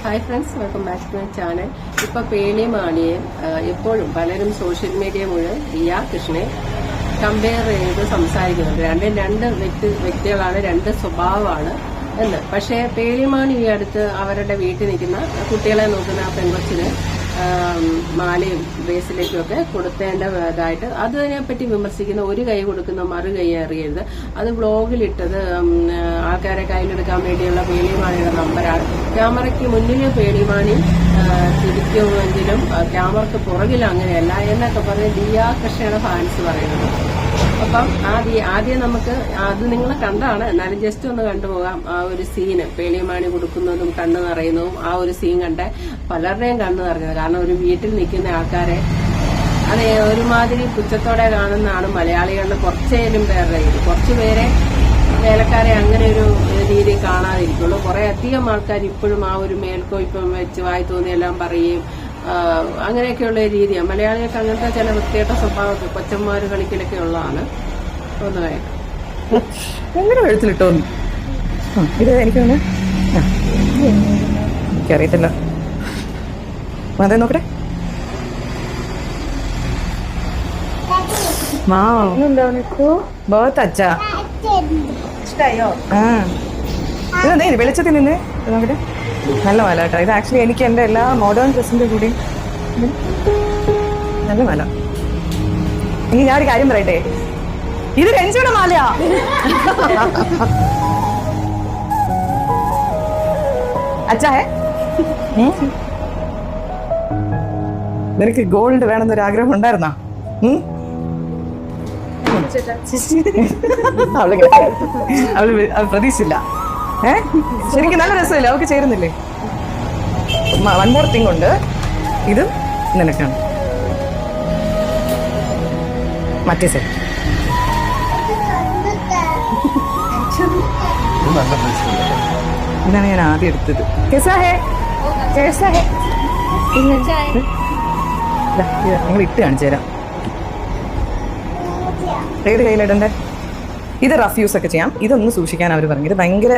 Hi friends, welcome back to my channel. ഇപ്പൊ പേളിയും ആണിയെയും എപ്പോഴും പലരും സോഷ്യൽ മീഡിയ മുഴുവൻ ദിയ കൃഷ്ണയെ കമ്പയർ ചെയ്ത് സംസാരിക്കുന്നുണ്ട്. രണ്ട് വ്യക്തികളാണ്, രണ്ട് സ്വഭാവമാണ് എന്ന്. പക്ഷേ പേളിമാണി ഈ അടുത്ത് അവരുടെ വീട്ടിൽ നിൽക്കുന്ന കുട്ടികളെ നോക്കുന്ന ആ പെൺകൊച്ചിന് മാലയും ബ്രേസ്ലെറ്റും ഒക്കെ കൊടുത്തേണ്ടതായിട്ട് അതിനെപ്പറ്റി വിമർശിക്കുന്ന, ഒരു കൈ കൊടുക്കുന്ന മറു കൈ അറിയരുത്. അത് വ്ളോഗിലിട്ടത് ആൾക്കാരെ കയ്യിലെടുക്കാൻ വേണ്ടിയുള്ള പേളിമാണിയുടെ നമ്പറാണ്. ക്യാമറയ്ക്ക് മുന്നിൽ പേളിമാണി തിരിക്കുമെങ്കിലും ക്യാമറയ്ക്ക് പുറകിൽ അങ്ങനെയല്ല എന്നൊക്കെ പറഞ്ഞ് ദിയ കൃഷ്ണയുടെ ഫാൻസ് പറയുന്നത്. അപ്പം ആദ്യം നമുക്ക് അത് നിങ്ങൾ കണ്ടാണ്, എന്നാലും ജസ്റ്റ് ഒന്ന് കണ്ടുപോകാം. ആ ഒരു സീന് പേളിമാണി കൊടുക്കുന്നതും കണ്ണു നിറയുന്നതും ആ ഒരു സീൻ കണ്ട പലരുടെയും കണ്ണു നിറഞ്ഞത്. കാരണം ഒരു വീട്ടിൽ നിൽക്കുന്ന ആൾക്കാരെ അത് ഒരുമാതിരി പുച്ഛത്തോടെ കാണുന്നതാണ് മലയാളികളിൽ കുറച്ചേലും പേരുടെ ഇത്. കുറച്ചുപേരെ വേലക്കാരെ അങ്ങനെ ഒരു രീതി കാണാതിരിക്കുള്ളൂ. കുറെ അധികം ആൾക്കാർ ഇപ്പോഴും ആ ഒരു മേൽക്കോയ്പം വെച്ച് വായി തോന്നിയെല്ലാം പറയുകയും അങ്ങനെയൊക്കെയുള്ള രീതിയാണ്. മലയാളികൾക്ക് അങ്ങനത്തെ ചില വൃത്തികെട്ട സ്വഭാവമൊക്കെ കൊച്ചന്മാര് കളിക്കലൊക്കെ ഉള്ളതാണ്. ഒന്ന് വേണം എങ്ങനെ എഴുത്തിലിട്ടോ ഇത് എനിക്കറിയത്തില്ല. അതെ നോക്കട്ടെ. ഇതെന്തേ വെളിച്ചത്തിൽ നിന്ന് നോക്കട്ടെ. നല്ല മല കേട്ടോ. ഇത് ആക്ച്വലി എനിക്ക് എൻ്റെ എല്ലാ മോഡേൺ ഡ്രസ്സിൻ്റെ കൂടി നല്ല മല. ഇനി ഞാനൊരു കാര്യം പറയട്ടെ, ഇത് രഞ്ജുയുടെ മാലയാ. അച്ഛാ നിനക്ക് ഗോൾഡ് വേണമെന്നൊരു ആഗ്രഹം ഉണ്ടായിരുന്നാ? അവള് പ്രതീക്ഷിച്ചില്ല. ശരിക്കും നല്ല രസമില്ല, അവർക്ക് ചേരുന്നില്ലേ? വൺ മോർ തിങ് ഉണ്ട്, ഇത് നിനക്കാണ്. മറ്റേ സെറ്റ് ഇതാണ് ഞാൻ ആദ്യം എടുത്തത്. നിങ്ങൾ ഇട്ട് കാണിച്ചു തരാം. ഏത് കയ്യിലിടണ്ടേ? ഇത് റഫ് യൂസ് ഒക്കെ ചെയ്യാം. ഇതൊന്ന് സൂക്ഷിക്കാൻ അവർ പറഞ്ഞു. ഇത് ഭയങ്കര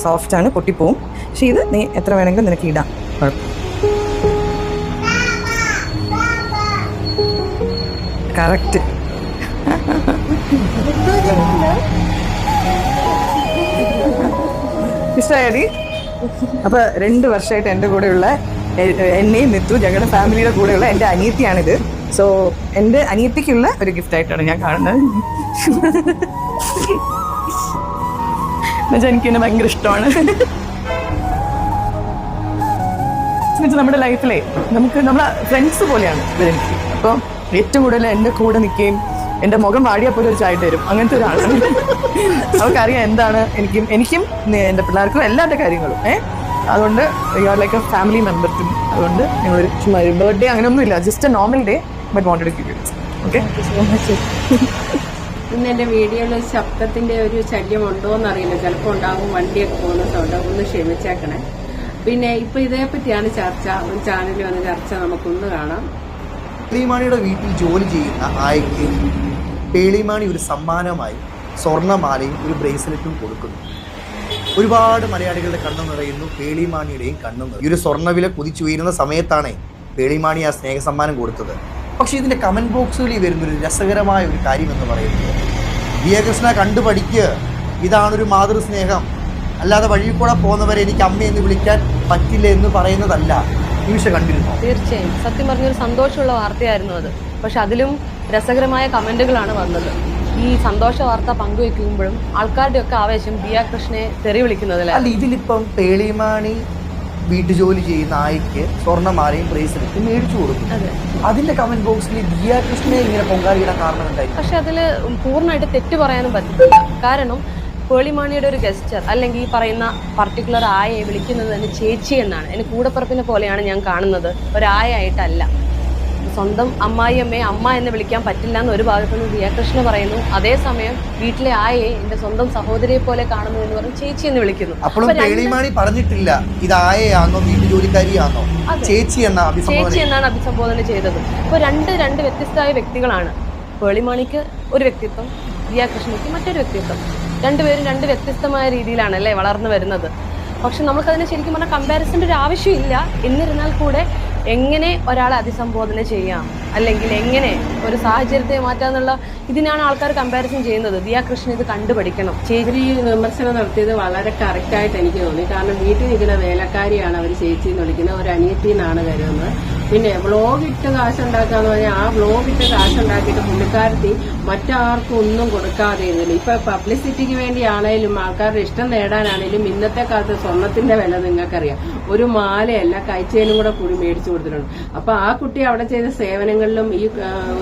സോഫ്റ്റ് ആണ്, പൊട്ടിപ്പോവും. പക്ഷെ ഇത് നീ എത്ര വേണമെങ്കിലും നിനക്ക് ഇടാം, കുഴപ്പം. കറക്റ്റ്. ഇഷ്ടമായതി? അപ്പൊ 2 വർഷമായിട്ട് എൻ്റെ കൂടെയുള്ള എന്നെയും നിത്തു ഞങ്ങളുടെ ഫാമിലിയുടെ കൂടെയുള്ള എൻ്റെ അനിയത്തിയാണിത്. സോ എൻ്റെ അനിയത്തിക്കുള്ള ഒരു ഗിഫ്റ്റ് ആയിട്ടാണ് ഞാൻ കാണുന്നത്. എന്നുവെച്ചാൽ എനിക്ക് എന്നെ ഭയങ്കര ഇഷ്ടമാണ്. എന്നുവെച്ചാൽ നമ്മുടെ ലൈഫിലെ നമ്മളെ ഫ്രണ്ട്സ് പോലെയാണ് ഇവരെനിക്ക്. അപ്പോൾ ഏറ്റവും കൂടുതൽ എൻ്റെ കൂടെ നിൽക്കുകയും എൻ്റെ മുഖം വാടിയാൽ പോലും ഒരു ചായട്ട് തരും, അങ്ങനത്തെ ഒരാളാണ്. അവർക്കറിയാം എന്താണ് എനിക്കും എൻ്റെ പിള്ളേർക്കും എല്ലാവരുടെ കാര്യങ്ങളും. അതുകൊണ്ട് you are like a family member to me. അതുകൊണ്ട് ഞങ്ങളൊരു ബർത്ത്ഡേ അങ്ങനെയൊന്നും ഇല്ല, just a normal day, but wanted to give it. Okay, ഇന്ന് എൻ്റെ വീഡിയോയിൽ ശബ്ദത്തിന്റെ ഒരു ശല്യം ഉണ്ടോ എന്നറിയില്ല. ചിലപ്പോൾ ഉണ്ടാകും, വണ്ടിയൊക്കെ പോകുന്ന സൗണ്ട്, ഒന്ന് ക്ഷമിച്ചേക്കണേ. പിന്നെ ഇപ്പൊ ഇതേപ്പറ്റിയാണ് ചർച്ച, ഒരു ചാനലിൽ വന്ന ചർച്ച നമുക്കൊന്ന് കാണാം. പേളിമാണിയുടെ വീട്ടിൽ ജോലി ചെയ്യുന്ന ആയക്ക് പേളിമാണി ഒരു സമ്മാനമായി സ്വർണ്ണമാലയും ഒരു ബ്രേസ്ലെറ്റും കൊടുക്കുന്നു. ഒരുപാട് മലയാളികളുടെ കണ്ണു നിറയുന്നു, പേളിമാണിയുടെയും കണ്ണു നിറയും. ഈ ഒരു സ്വർണ്ണവില കുതിച്ചുയരുന്ന സമയത്താണ് പേളിമാണി ആ സ്നേഹസമ്മാനം കൊടുത്തത്. പക്ഷെ ഇതിന്റെ കമന്റ് ബോക്സുകളിൽ വരുന്നൊരു രസകരമായ ഒരു കാര്യം എന്ന് പറയുന്നത്, ദിയ കൃഷ്ണ കണ്ടു പഠിക്കുക, ഇതാണൊരു മാതൃസ്നേഹം, അല്ലാതെ വഴിയിൽ കൂടെ പോകുന്നവരെ എനിക്ക് അമ്മയെന്ന് വിളിക്കാൻ പറ്റില്ല എന്ന് പറയുന്നതല്ല. നിമിഷ കണ്ടിരുന്നു? തീർച്ചയായും സത്യം പറഞ്ഞൊരു സന്തോഷമുള്ള വാർത്തയായിരുന്നു അത്. പക്ഷെ അതിലും രസകരമായ കമന്റുകളാണ് വന്നത്. ഈ സന്തോഷ വാർത്ത പങ്കുവെക്കുമ്പോഴും ആൾക്കാരുടെ ഒക്കെ ആവേശം ദിയ കൃഷ്ണയെ തെറി വിളിക്കുന്നതിൽ. അല്ല, ഇതിലിപ്പം പേളിമാണി വീട്ടുജോലി ചെയ്യുന്ന ആയിക്ക് സ്വർണ്ണമാലയും ബ്രേസ്ലെറ്റും മേടിച്ചു കൊടുക്കും. അതിന്റെ കമന്റ് ബോക്സിൽ ദിയ കൃഷ്ണയെ ഇങ്ങനെ പൊങ്കാലിയുടെ കാരണം എന്തായിരിക്കും? പക്ഷെ അതിൽ പൂർണ്ണമായിട്ട് തെറ്റ് പറയാനും പറ്റില്ല. കാരണം പേളിമാണിയുടെ ഒരു ഗസ്റ്റർ അല്ലെങ്കിൽ ഈ പറയുന്ന പർട്ടിക്കുലർ ആയയെ വിളിക്കുന്നത് തന്നെ ചേച്ചി എന്നാണ്. എൻ്റെ കൂടപ്പിറപ്പിനെ പോലെയാണ് ഞാൻ കാണുന്നത്, ഒരായായിട്ടല്ല. സ്വന്തം അമ്മായിയമ്മയെ അമ്മ എന്ന് വിളിക്കാൻ പറ്റില്ല എന്ന് ഒരു ഭാഗത്തു നിന്ന് ദിയ കൃഷ്ണ പറയുന്നു. അതേസമയം വീട്ടിലെ ആയയെ എൻ്റെ സ്വന്തം സഹോദരിയെ പോലെ കാണുന്നു എന്ന് പറഞ്ഞ് ചേച്ചി എന്ന് വിളിക്കുന്നു. അപ്പോഴും പേളിമാണി പറഞ്ഞിട്ടില്ല ഇത് ആയയാണോ വീട്ടുജോലിക്കാരിയാണോ, ചേച്ചി എന്നാണ് അഭിസംബോധന ചെയ്തത്. ഇപ്പോൾ രണ്ട് വ്യത്യസ്തമായ വ്യക്തികളാണ്. പേളിമാണിക്ക് ഒരു വ്യക്തിത്വം, ദിയ കൃഷ്ണയ്ക്ക് മറ്റൊരു വ്യക്തിത്വം. രണ്ടുപേരും 2 വ്യത്യസ്തമായ രീതിയിലാണല്ലേ വളർന്നു വരുന്നത്. പക്ഷെ നമുക്കതിനെ ശരിക്കും പറഞ്ഞാൽ കമ്പാരിസന്റെ ഒരു ആവശ്യമില്ല. എന്നിരുന്നാൽ കൂടെ എങ്ങനെ ഒരാളെ അഭിസംബോധന ചെയ്യാം, അല്ലെങ്കിൽ എങ്ങനെ ഒരു സാഹചര്യത്തെ മാറ്റാന്നുള്ള ഇതിനാണ് ആൾക്കാർ കമ്പാരിസൺ ചെയ്യുന്നത്. ദിയ കൃഷ്ണ ഇത് കണ്ടുപഠിക്കണം. ചേച്ചി ഈ വിമർശനം നടത്തിയത് വളരെ കറക്റ്റായിട്ട് എനിക്ക് തോന്നി. കാരണം വീട്ടിൽ നിൽക്കുന്ന വേലക്കാരിയാണ് അവർ ചേച്ചി എന്ന് വിളിക്കുന്നത്, ഒരു അനിയത്തി എന്നാണ് കരുതുന്നത്. പിന്നെ വ്ളോഗ് ഇട്ട് കാശുണ്ടാക്കാന്ന് പറഞ്ഞാൽ ആ വ്ളോഗ് ഇട്ട് കാശുണ്ടാക്കിയിട്ട് പുള്ളിക്കാരത്തി മറ്റാർക്കും ഒന്നും കൊടുക്കാതെ ഇരുന്നില്ല. ഇപ്പൊ പബ്ലിസിറ്റിക്ക് വേണ്ടിയാണേലും ആൾക്കാരുടെ ഇഷ്ടം നേടാനാണേലും ഇന്നത്തെ കാലത്ത് സ്വർണത്തിന്റെ വില നിങ്ങൾക്കറിയാം. ഒരു മാലയല്ല കൈച്ചേനും കൂടെ കൂടി മേടിച്ചു കൊടുത്തിട്ടുണ്ട്. അപ്പൊ ആ കുട്ടി അവിടെ ചെയ്ത സേവനങ്ങളിലും ഈ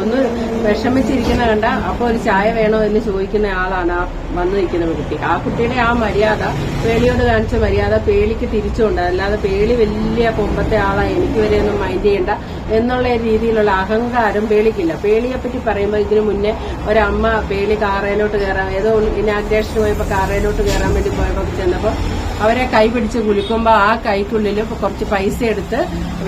ഒന്ന് വിഷമിച്ചിരിക്കുന്ന കണ്ട അപ്പൊ ഒരു ചായ വേണോ എന്ന് ചോദിക്കുന്ന ആളാണ് ആ വന്നു നിൽക്കുന്ന കുട്ടി. ആ കുട്ടിയുടെ ആ മര്യാദ, പേളിയോട് കാണിച്ച മര്യാദ പേളിക്ക് തിരിച്ചുണ്ട്. അല്ലാതെ പേളി വലിയ കൊമ്പത്തെ ആളാ, എനിക്ക് വരെ ഒന്നും മൈൻഡ് ചെയ്യണ്ട എന്നുള്ള രീതിയിലുള്ള അഹങ്കാരം പേളിക്കില്ല. പേളിയെ പറ്റി പറയുമ്പോൾ ഇതിനു മുന്നേ ഒരമ്മ പേളി കാറയിലോട്ട് കയറാൻ, ഏതോ ഇനാഗ്രേഷന് പോയപ്പോ കാറയിലോട്ട് കയറാൻ വേണ്ടി പോയപ്പോ ചെന്നപ്പോ അവരെ കൈ പിടിച്ച് കുലുക്കുമ്പോ ആ കൈക്കുള്ളിൽ കുറച്ച് പൈസ എടുത്ത്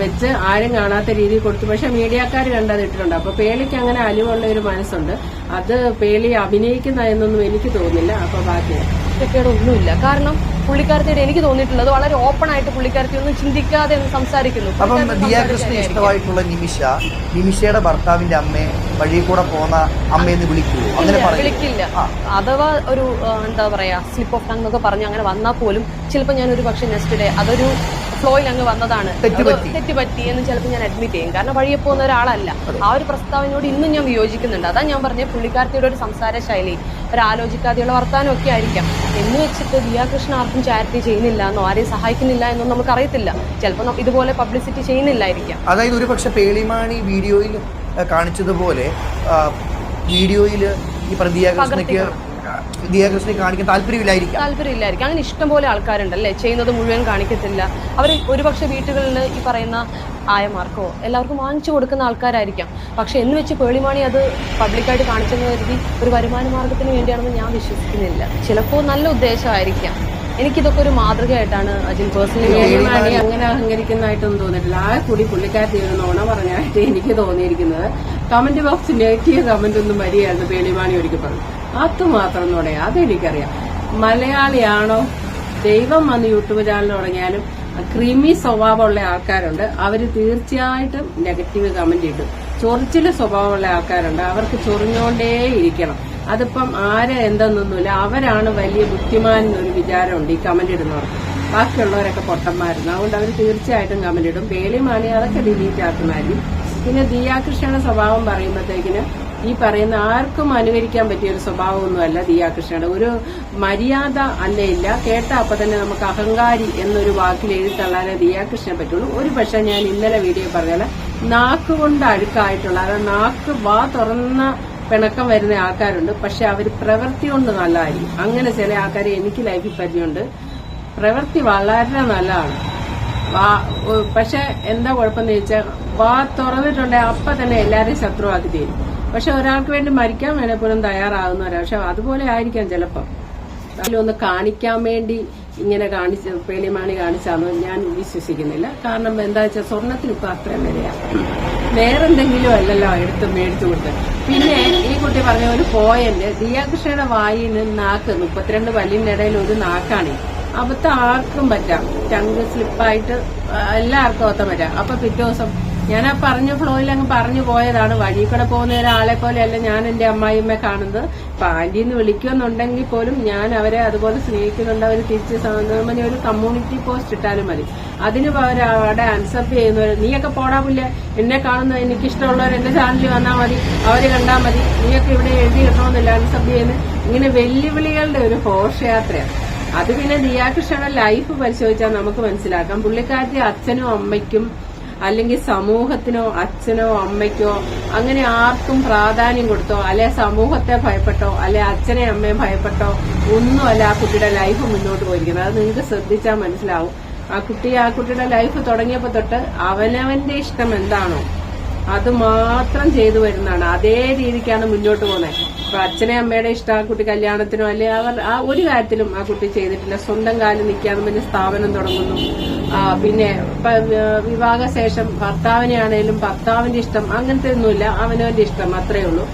വെച്ച് ആരും കാണാത്ത രീതിയിൽ കൊടുത്തു. പക്ഷെ മീഡിയക്കാർ കണ്ടത് ഇട്ടിട്ടുണ്ട്. അപ്പൊ പേളിക്ക് അങ്ങനെ അലിവുള്ള ഒരു മനസ്സുണ്ട്. അത് പേളി അഭിനയിക്കുന്ന എന്നൊന്നും എനിക്ക് തോന്നുന്നില്ല. അപ്പൊ ബാക്കി ഇതൊക്കെയുടെ ഒന്നുമില്ല. കാരണം പുള്ളിക്കാരത്തിയുടെ എനിക്ക് തോന്നിയിട്ടുള്ളത് വളരെ ഓപ്പൺ ആയിട്ട് പുള്ളിക്കാരത്തി ഒന്നും ചിന്തിക്കാതെ സംസാരിക്കുന്നു. അപ്പം ദിയ കൃഷ്ണ ഇഷ്ടമായിട്ടുള്ള നിമിഷയുടെ ഭർത്താവിന്റെ അമ്മയെ വഴി കൂടെ പോന്ന അമ്മയെന്ന് വിളിക്കുമോ? അങ്ങനെ വിളിക്കില്ല. അഥവാ ഒരു എന്താ പറയാ സ്ലിപ്പ് ഓഫ് ടങ് എന്നൊക്കെ പറഞ്ഞ് അങ്ങനെ വന്നാൽ പോലും ചിലപ്പോൾ ഞാൻ ഒരു പക്ഷെ നെക്സ്റ്റ് ഡേ അതൊരു ഫ്ലോയിൽ അങ്ങ് വന്നതാണ്, തെറ്റുപറ്റി എന്ന് ചിലപ്പോൾ ഞാൻ അഡ്മിറ്റ് ചെയ്യും. കാരണം വഴിയെ പോകുന്ന ഒരാളല്ല. ആ ഒരു പ്രസ്താവനയോട് ഇന്നും ഞാൻ വിയോജിക്കുന്നുണ്ട്. അതാ ഞാൻ പറഞ്ഞ പുള്ളിക്കാരത്തിയുടെ ഒരു സംസാര ശൈലി, ഒരു ആലോചിക്കാതെയുള്ള വർത്താനം ഒക്കെ ആയിരിക്കാം. എന്ന് വെച്ചിട്ട് ദിയ കൃഷ്ണ ആർക്കും ചാരിറ്റി ചെയ്യുന്നില്ല എന്നോ ആരെയും സഹായിക്കുന്നില്ല എന്നോ നമുക്ക് അറിയത്തില്ല. ചിലപ്പോൾ ഇതുപോലെ പബ്ലിസിറ്റി ചെയ്യുന്നില്ലായിരിക്കാം. അതായത് ഒരു പക്ഷെ പേളിമാണി വീഡിയോയിൽ കാണിച്ചതുപോലെ വീഡിയോയിൽ ഈ ദിയ കൃഷ്ണയെ കാണിക്കാൻ താല്പര്യമില്ലായിരിക്കും. അങ്ങനെ ഇഷ്ടംപോലെ ആൾക്കാരുണ്ടല്ലേ, ചെയ്യുന്നത് മുഴുവൻ കാണിക്കത്തില്ല. അവർ ഒരുപക്ഷെ വീട്ടുകളിൽ ഈ പറയുന്ന ആയമാർക്കോ എല്ലാവർക്കും വാങ്ങിച്ചു കൊടുക്കുന്ന ആൾക്കാരായിരിക്കാം. പക്ഷെ എന്ന് വെച്ച് പേളിമാണി അത് പബ്ലിക്കായിട്ട് കാണിച്ചെന്ന് കരുതി ഒരു വരുമാന മാർഗത്തിന് വേണ്ടിയാണെന്ന് ഞാൻ വിശ്വസിക്കുന്നില്ല. ചിലപ്പോൾ നല്ല ഉദ്ദേശമായിരിക്കാം. എനിക്കിതൊക്കെ ഒരു മാതൃകയായിട്ടാണ് അജിൻ പേഴ്സണലി അങ്ങനെ അഹങ്കരിക്കുന്നതായിട്ടൊന്നും തോന്നിയിട്ടില്ല. ആ കൂടി പുള്ളിക്കാരത്തി ഒരു നുണ പറഞ്ഞായിട്ട് എനിക്ക് തോന്നിയിരിക്കുന്നത് കമന്റ് ബോക്സ് നെഗറ്റീവ് കമന്റ് ഒന്നും വരികയായിരുന്നു പേളിമാണി ഒരിക്കൽ പറഞ്ഞു. അതുമാത്രം നുണയാ, അതെനിക്കറിയാം. മലയാളിയാണോ ദൈവം വന്ന് യൂട്യൂബ് ചാനൽ തുടങ്ങിയാലും ക്രീമി സ്വഭാവമുള്ള ആൾക്കാരുണ്ട്. അവർ തീർച്ചയായിട്ടും നെഗറ്റീവ് കമന്റ് ഇടും. ചൊറിച്ചില് സ്വഭാവമുള്ള ആൾക്കാരുണ്ട്. അവർക്ക് ചൊറിഞ്ഞോണ്ടേ ഇരിക്കണം. അതിപ്പം ആരെ എന്തെന്നൊന്നുമില്ല, അവരാണ് വലിയ ബുദ്ധിമാൻ എന്നൊരു വിചാരമുണ്ട് ഈ കമന്റ് ഇടുന്നവർക്ക്. ബാക്കിയുള്ളവരൊക്കെ പൊട്ടന്മാരുന്നു. അതുകൊണ്ട് അവർ തീർച്ചയായിട്ടും കമന്റ് ഇടും. പേളിമാണി അതൊക്കെ ഡിലീറ്റ് ആക്കുന്നായിരിക്കും. പിന്നെ ദിയ കൃഷ്ണയുടെ സ്വഭാവം പറയുമ്പോഴത്തേക്കിന് ഈ പറയുന്ന ആർക്കും അനുകരിക്കാൻ പറ്റിയ ഒരു സ്വഭാവമൊന്നുമല്ല ദിയ കൃഷ്ണയുടെ. ഒരു മര്യാദ അല്ല. കേട്ട അപ്പൊ തന്നെ നമുക്ക് അഹങ്കാരി എന്നൊരു വാക്കിൽ എഴുത്തള്ളാനേ ദിയ കൃഷ്ണനെ പറ്റുള്ളൂ. ഒരു പക്ഷെ ഞാൻ ഇന്നലെ വീഡിയോ പറഞ്ഞാൽ നാക്കുകൊണ്ട് അഴുക്കായിട്ടുള്ള, അതായത് നാക്ക് വാ തുറന്ന പിണക്കം വരുന്ന ആൾക്കാരുണ്ട്. പക്ഷെ അവർ പ്രവൃത്തി കൊണ്ട് നല്ലതായിരിക്കും. അങ്ങനെ ചില ആൾക്കാരെ എനിക്ക് ലൈഫിൽ പരിചയമുണ്ട്. പ്രവൃത്തി വളരെ നല്ലതാണ്. പക്ഷെ എന്താ കുഴപ്പമെന്ന് ചോദിച്ചാൽ വാ തുറന്നിട്ടുണ്ടെങ്കിൽ അപ്പൊ തന്നെ എല്ലാവരെയും ശത്രുവാക്കി തീരും. പക്ഷെ ഒരാൾക്ക് വേണ്ടി മരിക്കാൻ വേണേ പോലും തയ്യാറാകുന്നവരാ. പക്ഷെ അതുപോലെ ആയിരിക്കാം ചിലപ്പം. അതിലൊന്ന് കാണിക്കാൻ വേണ്ടി ഇങ്ങനെ പേളിമാണി കാണിച്ചാന്ന് ഞാൻ വിശ്വസിക്കുന്നില്ല. കാരണം എന്താ വെച്ചാൽ സ്വർണത്തിന് ഇപ്പൊ അത്രയും വരെയാണ്. വേറെന്തെങ്കിലും അല്ലല്ലോ എടുത്ത് മേടിച്ചു കൊടുത്ത്. പിന്നെ ഈ കുട്ടി പറഞ്ഞ ഒരു പോയിന്റ്, ദിയ കൃഷ്ണയുടെ വായിന് നാക്ക് 32 പല്ലിന്റെ ഇടയിൽ ഒരു നാക്കാണ്. അബദ്ധം ആർക്കും പറ്റാം. ടങ്ക് സ്ലിപ്പായിട്ട് എല്ലാവർക്കും അബദ്ധം പറ്റാം. അപ്പൊ പിറ്റേ ദിവസം ഞാൻ ആ പറഞ്ഞ ഫ്ലോയിൽ അങ്ങ് പറഞ്ഞു പോയതാണ്. വഴി കൂടെ പോകുന്ന ഒരാളെ പോലെയല്ല ഞാൻ എന്റെ അമ്മായിമ്മയെ കാണുന്നത്. ഇപ്പൊ ആന്റിന്ന് വിളിക്കുന്നുണ്ടെങ്കിൽ പോലും ഞാൻ അവരെ അതുപോലെ സ്നേഹിക്കുന്നുണ്ട്. അവർ തിരിച്ച് ഒരു കമ്മ്യൂണിറ്റി പോസ്റ്റ് ഇട്ടാലും മതി. അതിന് പകരം അവിടെ അൺസബ് ചെയ്യുന്നവർ, നീയൊക്കെ പോടാ പുല്ല, എന്നെ കാണുന്ന എനിക്കിഷ്ടമുള്ളവർ എന്റെ ചാനലിൽ വന്നാൽ മതി, അവര് കണ്ടാൽ മതി, നീയൊക്കെ ഇവിടെ എഴുതി കിട്ടണമെന്നില്ല, അൺസബ് ചെയ്യുന്ന ഇങ്ങനെ വെല്ലുവിളികളുടെ ഒരു ഘോഷയാത്രയാണ്. അത് പിന്നെ ദിയ കൃഷ്ണയുടെ ലൈഫ് പരിശോധിച്ചാൽ നമുക്ക് മനസ്സിലാക്കാം. പുള്ളിക്കാരത്തെ അച്ഛനും അമ്മയ്ക്കും അല്ലെങ്കിൽ സമൂഹത്തിനോ അച്ഛനോ അമ്മയ്ക്കോ അങ്ങനെ ആർക്കും പ്രാധാന്യം കൊടുത്തോ അല്ലെ സമൂഹത്തെ ഭയപ്പെട്ടോ അല്ലെ അച്ഛനെ അമ്മയെ ഭയപ്പെട്ടോ ഒന്നുമല്ല ആ കുട്ടിയുടെ ലൈഫ് മുന്നോട്ട് പോയിരിക്കുന്നത്. അത് നിങ്ങൾക്ക് ശ്രദ്ധിച്ചാൽ മനസ്സിലാവും. ആ കുട്ടിയുടെ ലൈഫ് തുടങ്ങിയപ്പോ തൊട്ട് അവനവന്റെ ഇഷ്ടം എന്താണോ അത് മാത്രം ചെയ്തു വരുന്നതാണ്. അതേ രീതിക്കാണ് മുന്നോട്ട് പോകുന്നത്. ഇപ്പൊ അച്ഛനെ അമ്മയുടെ ഇഷ്ടം ആ കുട്ടി കല്യാണത്തിനോ അല്ലെ അവർ ആ ഒരു കാര്യത്തിലും ആ കുട്ടി ചെയ്തിട്ടില്ല. സ്വന്തം കാലിൽ നിൽക്കാനും പിന്നെ സ്ഥാപനം തുടങ്ങുന്നു. പിന്നെ വിവാഹശേഷം ഭർത്താവിനെ ആണേലും ഭർത്താവിന്റെ ഇഷ്ടം അങ്ങനത്തെ ഒന്നുമില്ല, അവനവന്റെ ഇഷ്ടം അത്രേ ഉള്ളൂ.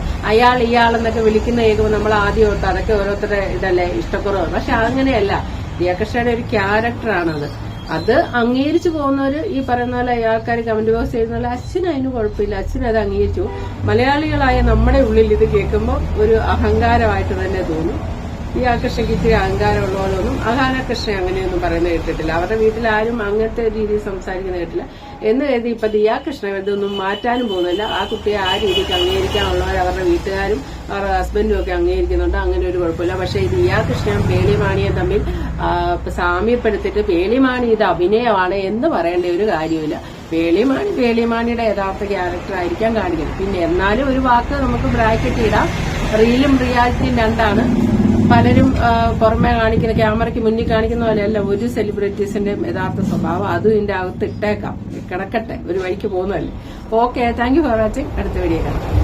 ഇയാളെന്നൊക്കെ വിളിക്കുന്ന കേൾക്കുമ്പോൾ നമ്മൾ ആദ്യം ഓർത്ത് അതൊക്കെ ഓരോരുത്തരുടെ ഇതല്ലേ ഇഷ്ടക്കുറവ്. പക്ഷെ അങ്ങനെയല്ല. ദിയാകൃഷ്ണയുടെ ഒരു ക്യാരക്ടറാണത്. അത് അംഗീകരിച്ചു പോകുന്നവര് ഈ പറയുന്ന പോലെ ആൾക്കാർ കമന്റ് ബോക്സ് ചെയ്യുന്ന പോലെ അച്ഛന് അതിന് കുഴപ്പമില്ല, അച്ഛൻ അത് അംഗീകരിച്ചു. മലയാളികളായ നമ്മുടെ ഉള്ളിൽ ഇത് കേൾക്കുമ്പോൾ ഒരു അഹങ്കാരമായിട്ട് തന്നെ തോന്നും. ദിയാകൃഷ്ണയ്ക്ക് ഇത്തിരി അഹങ്കാരമുള്ള പോലൊന്നും അഹാനകൃഷ്ണ അങ്ങനെയൊന്നും പറയുന്നത് കേട്ടിട്ടില്ല. അവരുടെ വീട്ടിൽ ആരും അങ്ങനത്തെ രീതിയിൽ സംസാരിക്കുന്ന കേട്ടില്ല. എന്ന് കരുതി ഇപ്പൊ ദിയാകൃഷ്ണ ഇതൊന്നും മാറ്റാനും പോകുന്നില്ല. ആ കുട്ടിയെ ആ രീതിക്ക് അംഗീകരിക്കാനുള്ളവർ അവരുടെ വീട്ടുകാരും അവരുടെ ഹസ്ബൻഡും ഒക്കെ അംഗീകരിക്കുന്നുണ്ട്. അങ്ങനെ ഒരു കുഴപ്പമില്ല. പക്ഷെ ഈ ദിയാകൃഷ്ണയും പേളിമാണിയും തമ്മിൽ സാമ്യപ്പെടുത്തിയിട്ട് പേളിമാണി ഇത് അഭിനയമാണ് എന്ന് പറയേണ്ട ഒരു കാര്യമില്ല. പേളിമാണിയുടെ യഥാർത്ഥ ക്യാരക്ടർ ആയിരിക്കാൻ കാണിക്കുന്നത്. പിന്നെ എന്നാലും ഒരു വാക്ക് നമുക്ക് ബ്രാക്കറ്റ് ഇടാം, റീലും റിയാലിറ്റിയും രണ്ടാണ്. പലരും പുറമെ കാണിക്കുന്ന ക്യാമറയ്ക്ക് മുന്നിൽ കാണിക്കുന്ന പോലെയല്ല ഒരു സെലിബ്രിറ്റീസിന്റെ യഥാർത്ഥ സ്വഭാവം. അതും ഇതിന്റെ അകത്ത് ഇട്ടേക്കാം, കിടക്കട്ടെ, ഒരു വഴിക്ക് പോകുന്നതല്ലേ. Okay, thank you for watching. അടുത്ത വീഡിയോ കാണാം.